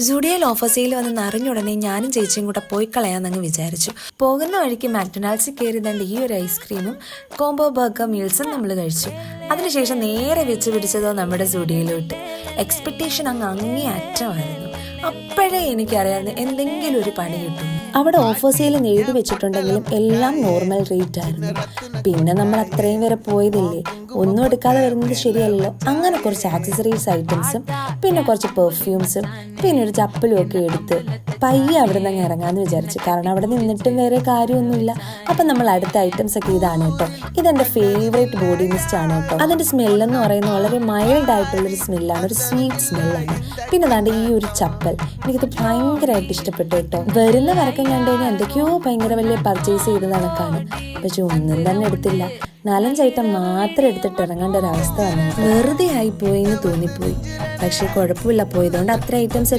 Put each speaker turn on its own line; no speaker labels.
സുഡിയോയിൽ offer sale വന്ന് നിറഞ്ഞുടനെ ഞാനും ചേച്ചിയും കൂടെ പോയി കളയാന്നങ്ങ് വിചാരിച്ചു. പോകുന്ന വഴിക്ക് മാക്ഡൊണാൾഡ്സിൽ കയറി തണ്ട് ഈ ഒരു ഐസ്ക്രീമും കോംബോ ബർഗർ മീൽസും നമ്മൾ കഴിച്ചു. അതിനുശേഷം നേരെ വെച്ച് പിടിച്ചതോ നമ്മുടെ സുഡിയോയിലോട്ട്. എക്സ്പെക്ടേഷൻ അങ്ങേ അറ്റമായിരുന്നു. അപ്പോഴേ എനിക്കറിയാവുന്ന എന്തെങ്കിലും ഒരു പണി കിട്ടും. അവിടെ ഓഫർ സെയിൽ എഴുതി വെച്ചിട്ടുണ്ടെങ്കിലും എല്ലാം നോർമൽ റേറ്റ് ആയിരുന്നു. പിന്നെ നമ്മൾ അത്രയും വരെ പോയതില്ലേ, ഒന്നും എടുക്കാതെ വരുന്നത് ശരിയല്ലല്ലോ. അങ്ങനെ കുറച്ച് ആക്സസറീസ് ഐറ്റംസും പിന്നെ കുറച്ച് പെർഫ്യൂംസും പിന്നെ ഒരു ചപ്പലും ഒക്കെ എടുത്ത് പയ്യെ അവിടെ നിന്ന് ഇറങ്ങാമെന്ന് വിചാരിച്ചു. കാരണം അവിടെ നിന്നിട്ടും വേറെ കാര്യമൊന്നുമില്ല. അപ്പം നമ്മൾ അടുത്ത ഐറ്റംസ് ഒക്കെ ഇതാണ് കേട്ടോ. ഇതെൻ്റെ ഫേവറേറ്റ് ബോഡി മിസ്റ്റ് ആണ് കേട്ടോ. അതിൻ്റെ സ്മെല്ലെന്ന് പറയുന്നത് വളരെ മൈൽഡ് ആയിട്ടുള്ളൊരു സ്മെല്ലാണ്, ഒരു സ്വീറ്റ് സ്മെല്ലാണ്. പിന്നെ അതാണ്ട് ഈ ഒരു ചപ്പൽ എനിക്കത് ഭയങ്കരമായിട്ട് ഇഷ്ടപ്പെട്ടു കേട്ടോ. വരുന്ന വരക്കം കണ്ടു കഴിഞ്ഞാൽ എന്തൊക്കെയോ ഭയങ്കര വലിയ പർച്ചേസ് ചെയ്ത് നടക്കാണ്. പക്ഷെ ഒന്നും തന്നെ എടുത്തില്ല. 4-5 ഐറ്റം മാത്രം എടുത്തിട്ട് ഇറങ്ങേണ്ട ഒരവസ്ഥ വന്നു. വെറുതെ ആയിപ്പോയി എന്ന് തോന്നിപ്പോയി. പക്ഷെ കുഴപ്പമില്ല, പോയതുകൊണ്ട് അത്ര ഐറ്റംസ്